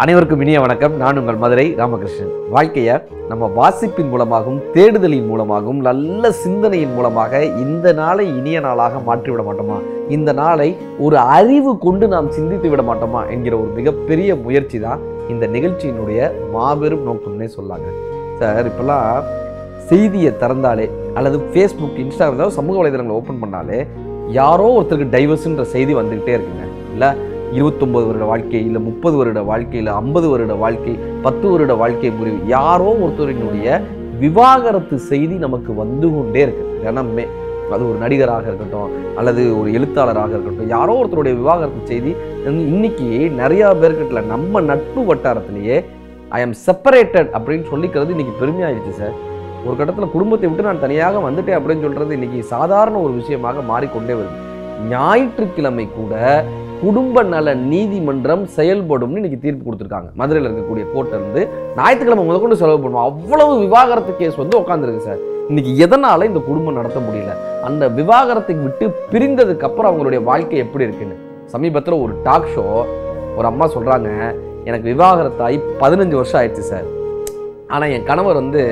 அனைவருக்கும் இனிய வணக்கம். நான் உங்கள் மதுரை ராமகிருஷ்ணன். வாழ்க்கையை நம்ம வாசிப்பின் மூலமாகவும் தேடுதலின் மூலமாகவும் நல்ல சிந்தனையின் மூலமாக இந்த நாளை இனிய நாளாக மாற்றிவிட மாட்டோமா, இந்த நாளை ஒரு அறிவு கொண்டு நாம் சிந்தித்து விட மாட்டோமா என்கிற ஒரு மிகப்பெரிய முயற்சி தான் இந்த நிகழ்ச்சியினுடைய மாபெரும் நோக்கம்னே சொல்லாங்க. சார், இப்போல்லாம் செய்தியை திறந்தாலே அல்லது ஃபேஸ்புக், இன்ஸ்டாகிராம், சமூக வலைதளங்களை ஓப்பன் பண்ணாலே யாரோ ஒருத்தருக்கு டைவர்ஸ்ன்ற செய்தி வந்துக்கிட்டே இருக்குங்க. இல்லை 29 வருட வாழ்க்கை, இல்லை 30 வருட வாழ்க்கை, இல்லை 50 வருட வாழ்க்கை, 10 வருட வாழ்க்கை முறிவு, யாரோ ஒருத்தரினுடைய விவாகரத்து செய்தி நமக்கு வந்து கொண்டே இருக்கு தினமே. அது ஒரு நடிகராக இருக்கட்டும் அல்லது ஒரு எழுத்தாளராக இருக்கட்டும், யாரோ ஒருத்தருடைய விவாகரத்து செய்தி இன்னைக்கு நிறையா பேர்கிட்ட நம்ம நட்பு வட்டாரத்திலேயே ஐ எம் செப்பரேட்டட் அப்படின்னு சொல்லிக்கிறது இன்னைக்கு பெருமையாயிடுச்சு சார். ஒரு கட்டத்தில் குடும்பத்தை விட்டு நான் தனியாக வந்துட்டேன் அப்படின்னு சொல்றது இன்னைக்கு சாதாரண ஒரு விஷயமாக மாறிக்கொண்டே வருது. ஞாயிற்றுக்கிழமை கூட குடும்ப நல நீதிமன்றம் செயல்படும்னு இன்னைக்கு தீர்ப்பு கொடுத்துருக்காங்க. மதுரையில் இருக்கக்கூடிய கோர்ட்ல இருந்து ஞாயிற்றுக்கிழமை முதற்கொண்டு செலவு பண்ணுவோம். அவ்வளவு விவாகரத்து கேஸ் வந்து உட்காந்துருக்கு சார். இன்னைக்கு எதனால இந்த குடும்பம் நடத்த முடியல, அந்த விவாகரத்தை விட்டு பிரிந்ததுக்கு அப்புறம் அவங்களுடைய வாழ்க்கை எப்படி இருக்குன்னு சமீபத்தில் ஒரு டாக் ஷோ ஒரு அம்மா சொல்றாங்க, எனக்கு விவாகரத்தாகி 15 வருஷம் ஆயிடுச்சு சார். ஆனால் என் கணவர் வந்து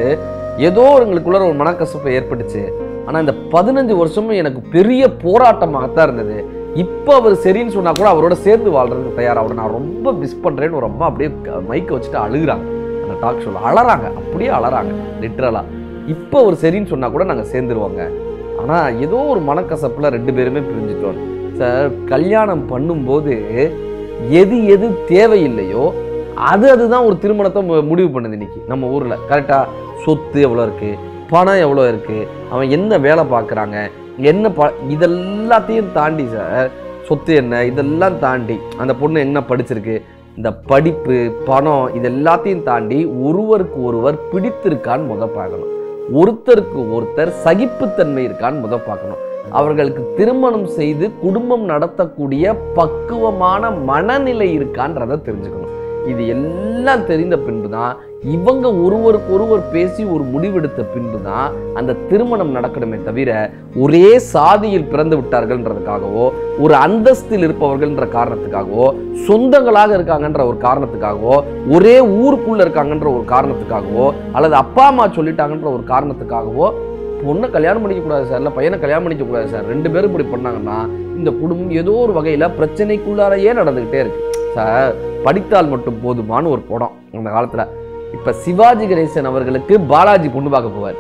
ஏதோ எங்களுக்குள்ள ஒரு மனக்கசப்பு ஏற்பட்டுச்சு. ஆனால் இந்த 15 வருஷமும் எனக்கு பெரிய போராட்டமாகத்தான் இருந்தது. இப்போ அவர் சரின்னு சொன்னா கூட அவரோட சேர்ந்து வாழ்றதுக்கு தயார். அவரை நான் ரொம்ப மிஸ் பண்றேன்னு ஒரு அம்மா அப்படியே மைக்கை வச்சுட்டு அழுகுறாங்க. அந்த டாக் ஷோல அழறாங்க, அப்படியே அழறாங்க லிட்டரலா. இப்போ அவர் சரின்னு சொன்னா கூட நாங்கள் சேர்ந்துருவாங்க, ஆனால் ஏதோ ஒரு மனக்கசப்புல 2 பேருமே பிரிஞ்சுட்டோம் சார். கல்யாணம் பண்ணும்போது எது எது தேவையில்லையோ அதுதான் ஒரு திருமணத்தை முடிவு பண்ணுது இன்னைக்கு நம்ம ஊர்ல. கரெக்டா? சொத்து எவ்வளோ இருக்கு, பணம் எவ்வளோ இருக்கு, அவன் என்ன வேலை பார்க்குறாங்க, என்ன இதெல்லாத்தையும் தாண்டி சார், சொத்து என்ன இதெல்லாம் தாண்டி அந்த பொண்ணு என்ன படிச்சிருக்கு, இந்த படிப்பு, பணம், இது எல்லாத்தையும் தாண்டி ஒருவருக்கு ஒருவர் பிடித்திருக்கான்னு பார்க்கணும். ஒருத்தருக்கு ஒருத்தர் சகிப்புத்தன்மை இருக்கான்னு பார்க்கணும். அவர்களுக்கு திருமணம் செய்து குடும்பம் நடத்தக்கூடிய பக்குவமான மனநிலை இருக்கான்றதை தெரிஞ்சுக்கணும். இது எல்லாம் தெரிந்த பின்பு தான் இவங்க ஒருவருக்கு ஒருவர் பேசி ஒரு முடிவெடுத்த பின்பு தான் அந்த திருமணம் நடக்கணுமே தவிர ஒரே சாதியில் பிறந்து விட்டார்கள்ன்றதுக்காகவோ, ஒரு அந்தஸ்தில் இருப்பவர்கள்ன்ற காரணத்துக்காகவோ, சொந்தங்களாக இருக்காங்கன்ற ஒரு காரணத்துக்காகவோ, ஒரே ஊருக்குள்ள இருக்காங்கன்ற ஒரு காரணத்துக்காகவோ, அல்லது அப்பா அம்மா சொல்லிட்டாங்கன்ற ஒரு காரணத்துக்காகவோ பொண்ணை கல்யாணம் பண்ணிக்கக்கூடாது சார், இல்லை பையனை கல்யாணம் பண்ணிக்கக்கூடாது சார், 2 பேரும் இப்படி பண்ணாங்கன்னா இந்த குடும்பம் ஏதோ ஒரு வகையில் பிரச்சனைக்குள்ளாரையே நடந்துக்கிட்டே இருக்கு சார். படித்தால் மட்டும் போதுமான ஒரு படம் அந்த காலத்தில். இப்போ சிவாஜி கணேசன் அவர்களுக்கு பாலாஜி பொண்ணு பார்க்க போவார்,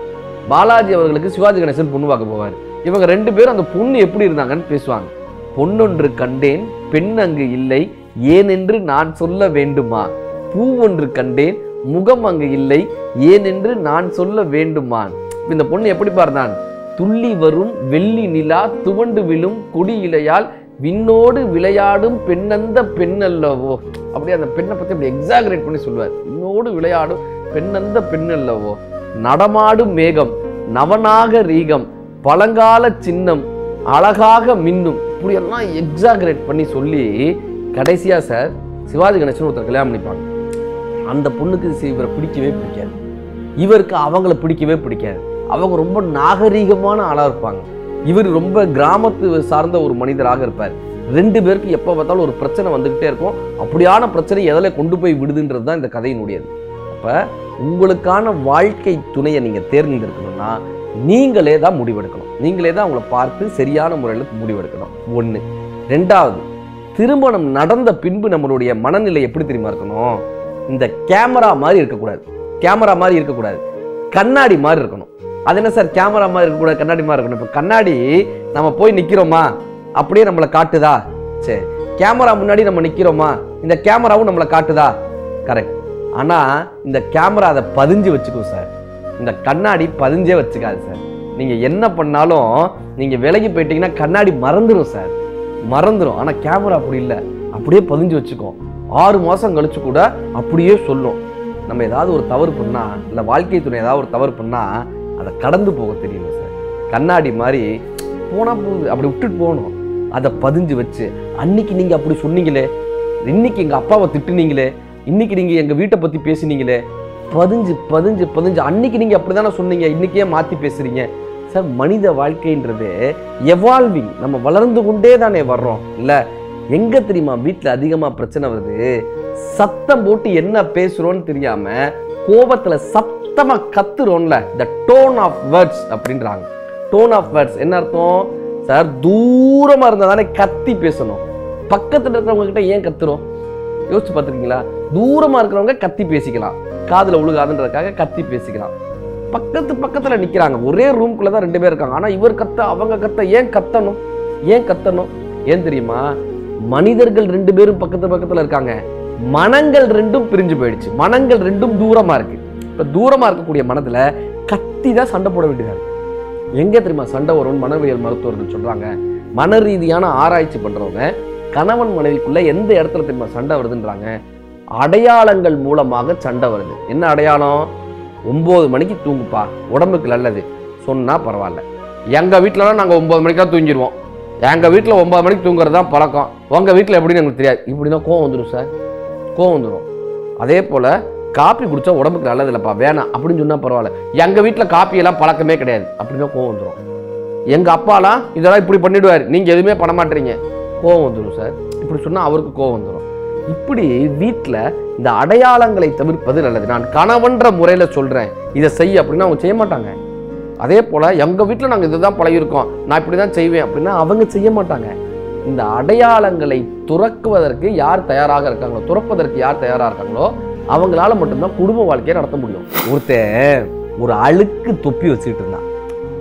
பாலாஜி அவர்களுக்கு சிவாஜி கணேசன் பொண்ணு பார்க்க போவார். இவங்க 2 பேரும் அந்த பொண்ணு எப்படி இருந்தாங்கன்னு பேசுவாங்க. பொன்னொன்று கண்டேன் பெண் அங்கு இல்லை, ஏனென்று நான் சொல்ல வேண்டுமா, பூவொன்று கண்டேன் முகம் அங்கு இல்லை, ஏனென்று நான் சொல்ல வேண்டுமா. இந்த பொண்ணு எப்படி பார்த்தான், துள்ளி வரும் வெள்ளி நிலா துவண்டு விழும் கொடி இலையால் விண்ணோடு விளையாடும் பெண்ணந்த பெண்ணல்லவோ. அப்படியே அந்த பெண்ணை பற்றி அப்படி எக்ஸாகரேட் பண்ணி சொல்லுவார். விண்ணோடு விளையாடும் பெண்ணந்த பெண்ணல்லவோ, நடமாடும் மேகம் நவநாக ரீகம் பழங்கால சின்னம் அழகாக மின்னும், இப்படியெல்லாம் எக்ஸாகரேட் பண்ணி சொல்லி கடைசியா சார் சிவாஜி கணேசன் ஒருத்தர் கல்யாணம் பண்ணிப்பாங்க. அந்த பொண்ணுக்கு இவரை பிடிக்கவே பிடிக்காது, இவருக்கு அவங்கள பிடிக்கவே பிடிக்காது. அவங்க ரொம்ப நாகரீகமான ஆளாக இருப்பாங்க, இவர் ரொம்ப கிராமத்து சார்ந்த ஒரு மனிதராக இருப்பார். 2 பேருக்கு எப்போ பார்த்தாலும் ஒரு பிரச்சனை வந்துக்கிட்டே இருக்கும். அப்படியான பிரச்சனை எதில் கொண்டு போய் விடுதுன்றது தான் இந்த கதையினுடையது. அப்போ உங்களுக்கான வாழ்க்கை துணையை நீங்கள் தேர்ந்தெடுக்கணும்னா நீங்களே தான் முடிவெடுக்கணும். நீங்களே தான் அவங்கள பார்த்து சரியான முறையில் முடிவெடுக்கணும். 1. 2வது, திருமணம் நடந்த பின்பு நம்மளுடைய மனநிலை எப்படி தெரியுமா இருக்கணும், இந்த கேமரா மாதிரி இருக்கக்கூடாது. கேமரா மாதிரி இருக்கக்கூடாது, கண்ணாடி மாதிரி இருக்கணும். அது என்ன சார் கேமரா மாதிரி இருக்கக்கூடாது கண்ணாடி மாதிரி இருக்கணும்? இப்போ கண்ணாடி நம்ம போய் நிற்கிறோமா அப்படியே நம்மளை காட்டுதா? சரி, கேமரா முன்னாடி நம்ம நிற்கிறோமா, இந்த கேமராவும் நம்மளை காட்டுதா? கரெக்ட். ஆனால் இந்த கேமரா அதை பதிஞ்சு வச்சுக்கும் சார், இந்த கண்ணாடி பதிஞ்சே வச்சுக்காது சார். நீங்கள் என்ன பண்ணாலும் நீங்கள் விலகி போயிட்டீங்கன்னா கண்ணாடி மறந்துடும் சார், மறந்துடும். ஆனால் கேமரா அப்படி இல்லை, அப்படியே பதிஞ்சு வச்சுக்கோம். 6 மாதம் கழிச்சு கூட அப்படியே சொல்லும். நம்ம ஏதாவது ஒரு தவறு பண்ணால், இல்லை வாழ்க்கை துணை ஏதாவது ஒரு தவறு பண்ணால் அதை கடந்து போக தெரியணும் சார். கண்ணாடி மாதிரி போனால் போகுது, அப்படி விட்டுட்டு போகணும். அதை பதிஞ்சு வச்சு, அன்னைக்கு நீங்கள் அப்படி சொன்னீங்களே, இன்னைக்கு எங்கள் அப்பாவை திட்டுனீங்களே, இன்னைக்கு நீங்கள் எங்கள் வீட்டை பற்றி பேசினீங்களே, பதிஞ்சு பதிஞ்சு பதிஞ்சு அன்னைக்கு நீங்கள் அப்படி தானே சொன்னீங்க, இன்னைக்கே மாற்றி பேசுகிறீங்க சார். மனித வாழ்க்கைன்றது எவால்விங், நம்ம வளர்ந்து கொண்டே தானே வர்றோம். இல்லை எங்க தெரியுமா வீட்டில் அதிகமா பிரச்சனை வருது? சத்தம் போட்டு என்ன பேசுறோன்னு தெரியாம கோபத்துல சத்தமா கத்துறோம்ல, இந்த டோன் ஆஃப் வேர்ட்ஸ் அப்படின்றாங்க. டோன் ஆஃப் வேர்ட்ஸ் என்ன அர்த்தம் சார்? தூரமா இருந்தா தானே கத்தி பேசணும். பக்கத்துல இருக்கிறவங்க கிட்ட ஏன் கத்துறோம்? யோசிச்சு பார்த்துருக்கீங்களா? தூரமா இருக்கிறவங்க கத்தி பேசிக்கலாம், காதுல உழுகாதுன்றதுக்காக கத்தி பேசிக்கலாம். பக்கத்துல நிக்கிறாங்க, ஒரே ரூம்குள்ளதான் 2 பேர் இருக்காங்க, ஆனா இவர் கத்த அவங்க கத்த, ஏன் கத்தணும்? ஏன் தெரியுமா? மனிதர்கள் 2 பேரும் பக்கத்துல இருக்காங்க, மனங்கள் 2ம் பிரிஞ்சு போயிடுச்சு, மனங்கள் 2ம் தூரமா இருக்கு. இப்ப தூரமா இருக்கக்கூடிய மனதுல கத்தி தான் சண்டை போட வேண்டியதா இருக்கு. எங்க தெரியுமா சண்டை வரும்? மனவியல் மருத்துவர்கள் சொல்றாங்க, மன ரீதியான ஆராய்ச்சி பண்றவங்க கணவன் மனைவிக்குள்ள எந்த இடத்துல தெரியுமா சண்டை வருதுன்றாங்க? அடையாளங்கள் மூலமாக சண்டை வருது. என்ன அடையாளம்? 9 மணிக்கு தூங்குப்பா, உடம்புக்கு நல்லது சொன்னா பரவாயில்ல. எங்க வீட்டுலலாம் நாங்க 9 மணிக்கா தூங்கிடுவோம், எங்க வீட்டுல 9 மணிக்கு தூங்குறது தான் பழக்கம், உங்க வீட்டுல எப்படின்னு எனக்கு தெரியாது. இப்படிதான் கோவம் வந்துடும் சார், கோவம் வந்துடும். அதே போல காப்பி குடிச்சா உடம்புக்கு நல்லது இல்லப்பா, வேணாம் அப்படின்னு சொன்னா பரவாயில்ல, எங்க வீட்டுல காப்பி எல்லாம் பழக்கமே கிடையாது அப்படின்னா கோவம் வந்துடும். எங்க அப்பாலாம் இதெல்லாம் இப்படி பண்ணிடுவாரு, நீங்க எதுவுமே பண்ண மாட்டீங்க, கோவம் வந்துடும் சார். இப்படி சொன்னா அவருக்கு கோவம் வந்துடும். இப்படி வீட்டில் இந்த அடையாளங்களை தவிர்ப்பது நல்லது. நான் கணவன்ற முறையில சொல்றேன் இதை செய் அப்படின்னா அவங்க செய்ய மாட்டாங்க. அதே போல எங்க வீட்டில் நாங்கள் இதுதான் பழகிருக்கோம், நான் இப்படிதான் செய்வேன் அப்படின்னா அவங்க செய்ய மாட்டாங்க. இந்த அடையாளங்களை துறக்குவதற்கு யார் தயாராக இருக்காங்களோ, துறப்பதற்கு யார் தயாராக இருக்காங்களோ அவங்களால மட்டும்தான் குடும்ப வாழ்க்கையை நடத்த முடியும். ஒருத்தன் ஒரு அழுக்கு தொப்பி வச்சுக்கிட்டு இருந்தான்.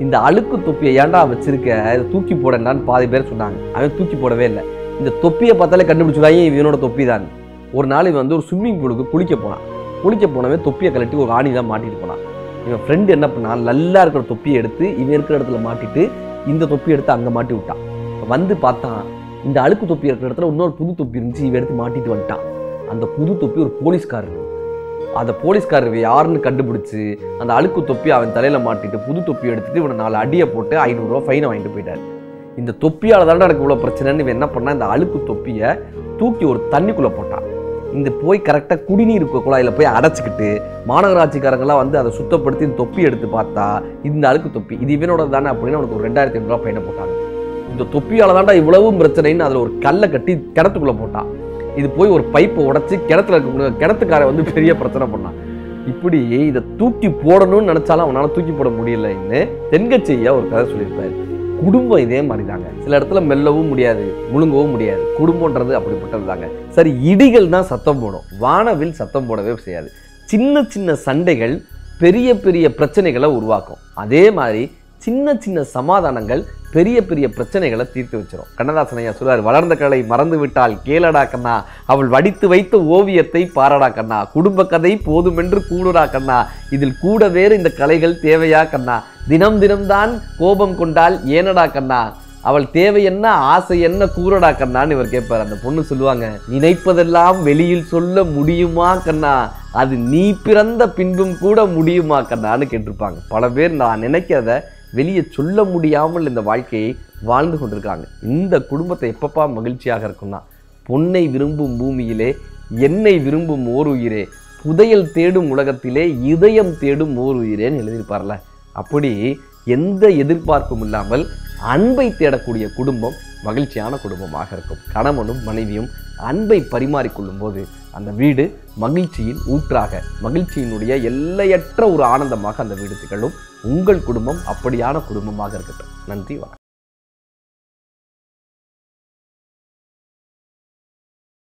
இந்த அழுக்கு தொப்பியை ஏன்டா வச்சிருக்க, இதை தூக்கி போடண்டான்னு பாதி பேர் சொன்னாங்க. அவன் தூக்கி போடவே இல்லை. இந்த தொப்பியை பார்த்தாலே கண்டுபிடிச்சுடாங்க இவனோட தொப்பி தான். ஒரு நாள் இவன் வந்து ஒரு ஸ்விம்மிங் பூலுக்கு குளிக்க போனவே தொப்பியை கழட்டி ஒரு ஆணி தான் மாட்டிட்டு போனான். இவன் ஃப்ரெண்டு என்ன பண்ணான், நல்லா இருக்கிற தொப்பியை எடுத்து இவன் இருக்கிற இடத்துல மாட்டிட்டு இந்த தொப்பியை எடுத்து அங்கே மாட்டி விட்டான். வந்து பார்த்தான், இந்த அழுக்கு தொப்பி இருக்கிற இடத்துல இன்னொரு புது தொப்பி இருந்துச்சு, இவன் எடுத்து மாட்டிட்டு வந்துட்டான். அந்த புது தொப்பி ஒரு போலீஸ்காரர். அந்த போலீஸ்காரர் யாருன்னு கண்டுபிடிச்சு அந்த அழுக்கு தொப்பி அவன் தலையில மாட்டிட்டு புது தொப்பி எடுத்துட்டு இவனை 4 அடியை போட்டு 500 ரூபா ஃபைனை வாங்கிட்டு போயிட்டார். இந்த தொப்பியால தானே எனக்கு இவ்வளோ பிரச்சனைன்னு இவன் என்ன பண்ணா, இந்த அழுக்கு தொப்பியை தூக்கி ஒரு தண்ணிக்குள்ள போட்டான். இந்த போய் கரெக்டாக குடிநீர் குழாயில் போய் அடைச்சிக்கிட்டு மாநகராட்சிக்காரங்களாம் வந்து அதை சுத்தப்படுத்தி இந்த தொப்பி எடுத்து பார்த்தா இந்த அழுக்கு தொப்பி இது இவனோட தானே அப்படின்னு அவனுக்கு ஒரு 2500 ரூபா ஃபைனை போட்டாங்க. இந்த தொப்பியால தாண்டா இவ்வளவும் பிரச்சனைன்னு அதில் ஒரு கல்லை கட்டி கிணத்துக்குள்ள போட்டான். இது போய் ஒரு பைப்பை உடைச்சி கிணத்துக்கார வந்து பெரிய பிரச்சனை பண்ணான். இப்படி இதை தூக்கி போடணும்னு நினைச்சாலும் அவனால தூக்கி போட முடியலைன்னு தென்கட்சியா ஒரு கதை சொல்லியிருப்பாரு. குடும்பம் இதே மாதிரி தாங்க, சில இடத்துல மெல்லவும் முடியாது, முழுங்கவும் முடியாது. குடும்பம்ன்றது அப்படிப்பட்டது தாங்க. சரி, இடிகள் தான் சத்தம் போடும், வானவில் சத்தம் போடவே செய்யாது. சின்ன சின்ன சண்டைகள் பெரிய பெரிய பிரச்சனைகளை உருவாக்கும். அதே மாதிரி சின்ன சின்ன சமாதானங்கள் பெரிய பெரிய பிரச்சனைகளை தீர்த்து வச்சிடும். கண்ணதாசன் ஐயா சொல்றாரு, வளர்ந்த கலை மறந்து விட்டால் கேளடா கண்ணா, அவள் வடித்து வைத்த ஓவியத்தை பாரடா கண்ணா, குடும்ப கதை போதுமென்று கூடுடா கண்ணா, இதில் கூட வேறு இந்த கலைகள் தேவையா கண்ணா, தினம் தினம்தான் கோபம் கொண்டால் ஏனடா கண்ணா, அவள் தேவை என்ன ஆசை என்ன கூறடா கண்ணான்னு இவர் கேட்பார். அந்த பொண்ணு சொல்லுவாங்க, நினைப்பதெல்லாம் வெளியில் சொல்ல முடியுமா கண்ணா, அது நீ பிறந்த பின்பும் கூட முடியுமா கண்ணான்னு கேட்டிருப்பாங்க. பல பேர் நான் நினைக்கிறத வெளியே சொல்ல முடியாமல் இந்த வாழ்க்கையை வாழ்ந்து கொண்டிருக்காங்க. இந்த குடும்பத்தை எப்பப்பா மகிழ்ச்சியாக இருக்கும்னா, பொன்னை விரும்பும் பூமியிலே என்னை விரும்பும் ஓர் உயிரே, புதையல் தேடும் உலகத்திலே இதயம் தேடும் ஓர் உயிரேன்னு எழுதியிருப்பார்ல. அப்படி எந்த எதிர்பார்ப்பும் இல்லாமல் அன்பை தேடக்கூடிய குடும்பம் மகிழ்ச்சியான குடும்பமாக இருக்கும். கணவனும் மனைவியும் அன்பை பரிமாறிக்கொள்ளும் போது அந்த வீடு மகிழ்ச்சியின் ஊற்றாக, மகிழ்ச்சியினுடைய எல்லையற்ற ஒரு ஆனந்தமாக அந்த வீடு திகழும். உங்கள் குடும்பம் அப்படியான குடும்பமாக இருக்கட்டும். நன்றி, வணக்கம்.